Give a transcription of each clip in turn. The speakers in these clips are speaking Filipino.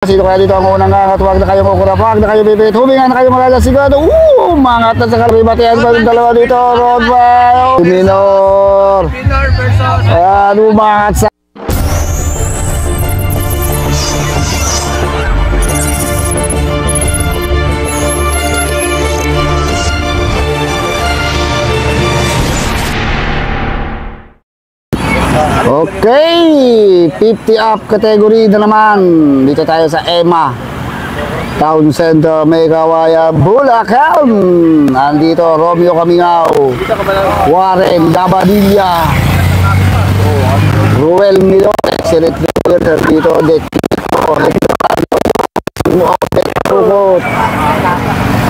Sino kaya dito ang unang ngangat? Huwag na kayo kukurap, huwag na kayo bibit. Huminga na kayo malalasigado. Mangat na sa kalibatian pa yung dalawa dito. Road by Minor. Minor versus Umangat sa okay, 50 up category na naman. Dito tayo sa EMA Town Center, Megawaya, Bulacan. Andito Romeo Camingaw, Warren Dabadilla, Ruel Milor, excellent player dito.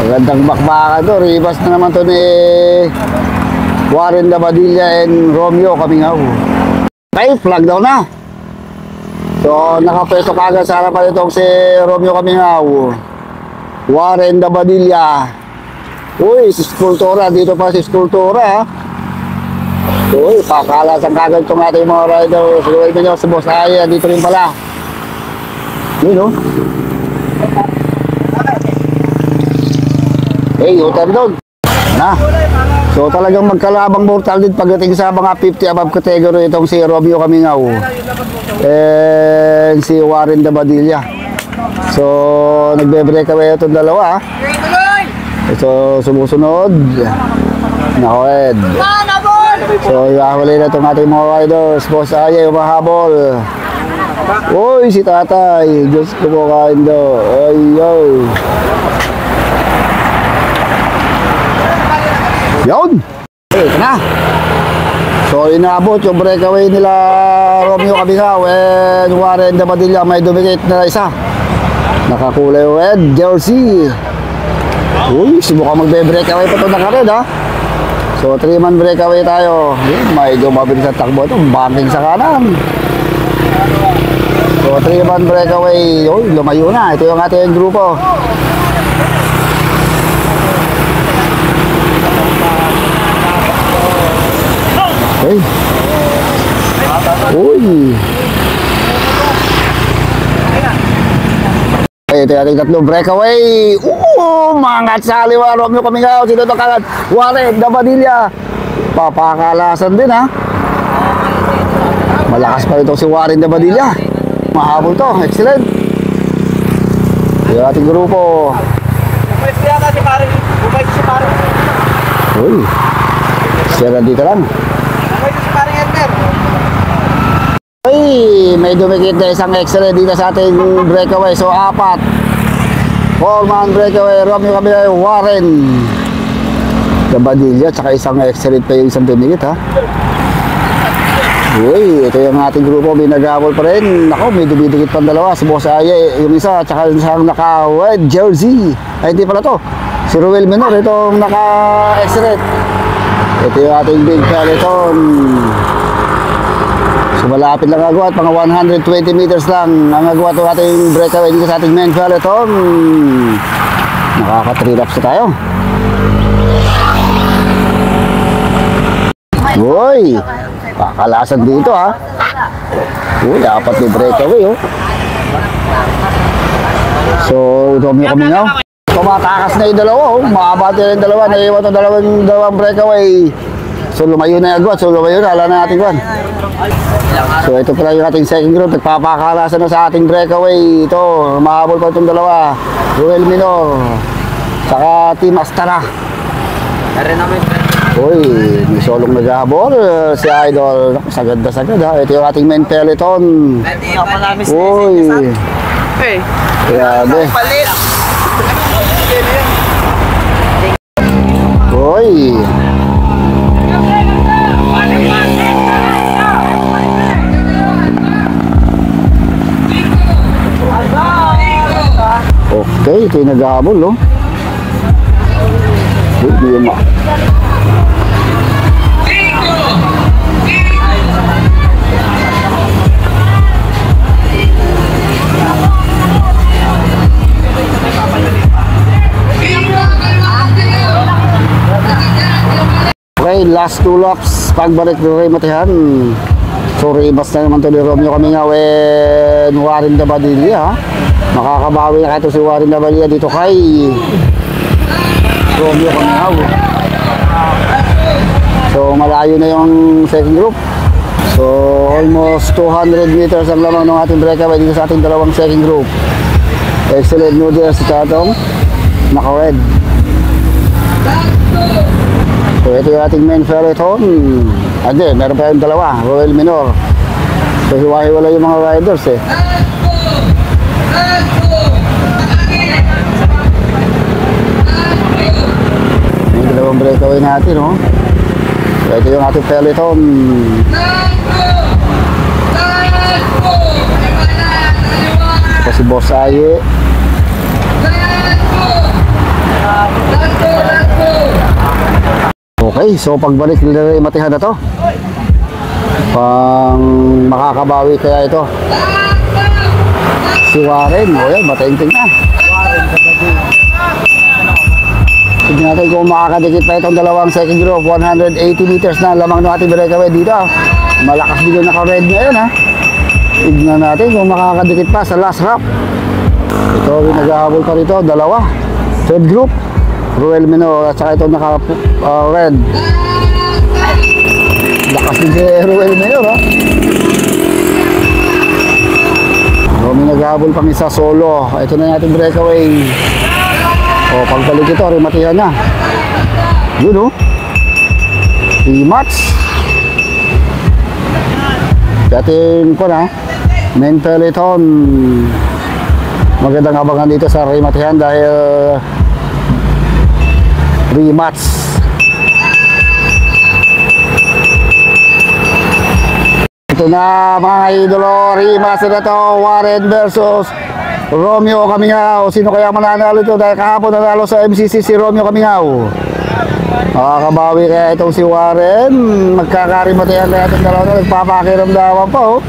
Magandang bakbakan to. Ribas na naman to ni Warren Dabadilla and Romeo Camingaw. Okay, flag down na. So, nakapwesto kagad sa harapan itong si Romeo Camingaw, Warren Dabadilla. Uy, si Skultura. Dito pa si Skultura. Uy, pakalasan kagad itong ating mga riders. Uy, nyo si Boss Aya. Dito rin pala. Yun, no? Hey, utan doon. Na. So talagang magkalabang mortal din pagdating sa mga 50 above category itong si Romeo Camingaw and si Warren Dabadilla. So nagbe-breakaway itong dalawa. So sumusunod Nakoed. So ihahuli na itong ating mga riders. Boss Aya umahabol. Uy, si Tatay, Diyos ko po kain daw. Ay yo. Yun! Ito na! So inaabot yung breakaway nila Romeo Camingaw and Warren Dabadilla. May dumikit na isa. Nakakulay red jersey. Uy, subukan magbe-breakaway pa ito na ka red, ha? So 3-man breakaway tayo. May dumabilis ang takbo ito. Banking sa kanan. So 3-man breakaway. Uy, lumayo na. Ito yung ating grupo. Okay. Uy. Okay, ito yung ating tatlong breakaway. Mangat sa aliwa. Romeo Camingaw. Sino ito kagad? Warren Dabadilla. Papakalasan din, ha? Malakas pa ito si Warren Dabadilla. Mahabol to. Excellent. Ito yung ating grupo. Uy. Siya dito lang. Ay, may dumikit na isang excellent dito sa ating breakaway. So, 4-man breakaway. Romeo Camingaw, Warren Dabadilla, tsaka isang excellent pa yung isang dumikit, ha? Uy, ito yung ating grupo. May nag-abol pa rin. Ako, may dumidikit pang dalawa. Si Boss Aya, yung isa, tsaka isang naka-red jersey. Ay, hindi pala to. Si Ruel Minor, itong naka-excellent. Ito yung ating big peloton. So malapit lang agwat, mga 120 meters lang ang agwat ng ating breakaway dito sa ating main peloton. Nakaka 3 laps na tayo. Uy, pakalasan dito, ha. Uy, dapat yung breakaway, oh. So Romeo Camingaw, tumatakas na yung dalawa, oh. Makabati na yung dalawa, naiiwan ng dalawang breakaway. So lumayo na yung agwat, so lumayo na, ala na natin kwan. So ito pala yung ating second group. Nagpapakalasan na sa ating breakaway. Ito, mahabol pa itong dalawa, Ruel Minor saka Team Astara. Uy, may solong naghahabol si Idol. Sagad na sagad, ha. Ito yung ating main peloton. Uy, grabe. Uy, okay, ito yung naghahabol, no? Hindi yun, ma. Okay, last 2 laps. Pagbalik ng Ray Matihan. So rimas na naman to ni Romeo Kamingaw and Warren Dabadilla. Makakabawi na ito si Warren Dabadilla dito kay Romeo Kamingaw. So malayo na yung second group. So almost 200 meters ang lamang ng ating breakaway dito sa ating dalawang second group. Excellent noodles sa atong naka-red. So ito yung ating main peloton. Hindi, meron pa yung dalawa, Royal Minor. So hiwa-hiwala yung mga riders eh. Yung dalawang breakaway natin, no? So ito yung ating peloton. Ito si Boss Aye. Okay, so pagbalik nila yung matihan na to, pang makakabawi kaya ito si Warren. O yan, matainting na. Tignan natin kung makakadikit pa itong dalawang second group. 180 meters na lamang ng ating breakaway dito. Malakas din yung naka-red ngayon ha. Tignan natin kung makakadikit pa sa last lap. Ito yung naghahabol pa rito, dalawa. Third group, Royal Minor at saka ito naka-red. Lakas din si Royal Minor ha. May naghahabol pang isa solo. Ito na yung ating breakaway. O pagbalik ito, rematihan na. Yun o. Rematch. Ating ko na main peloton. Magandang abangan dito sa rematihan dahil rematch. Ito na mga idolo, rematch na to. Warren versus Romeo Kamingaw. Sino kaya mananalo ito? Dahil kahapon nanalo sa MCC si Romeo Kamingaw. Makakabawi kaya itong si Warren. Magkakarimatayan kaya itong dalawa na. Nagpapakiramdaman pa oh.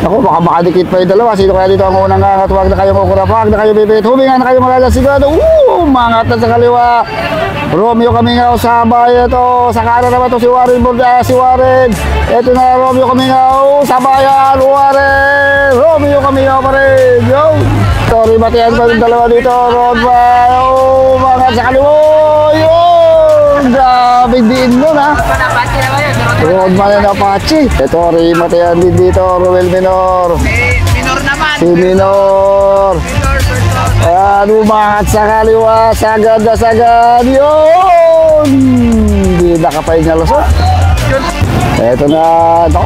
Ako, baka makadikit pa yung dalawa. Sino kaya dito ang unang angat? Huwag na kayo kukurap, huwag na kayo bibit. Huminga na kayo magagasigado. Mangat na sa kaliwa. Romeo Kamingaw sabay ito. Sa kanan naman ito si Warren Borda. Si Warren. Ito na Romeo Kamingaw. Sabayan Warren. Romeo Kamingaw pa rin. Yo. Sorry, batihan pa yung dalawa dito. Road by. Mangat sa kaliwa. Yun. Grabe din nun ha. Roadman and Apache. Ito, rematayan din dito, Royal Minor. Minor naman. Si Minor. Ayan, umangat sa kaliwa. Sagad na sagad. Yun! Hindi nakapahin na lusot. Ito na, ito.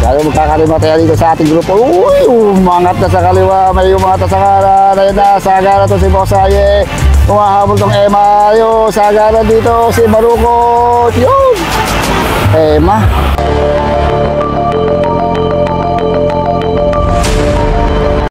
Kaya magkakarimatayan dito sa ating grupo. Uy, umangat na sa kaliwa. May umangat na sa kanan. Ayun na, sagad na ito si Boss Aye. Umahabol tong Emma. Yun, sagad na dito si Marukot. Yun! Emma.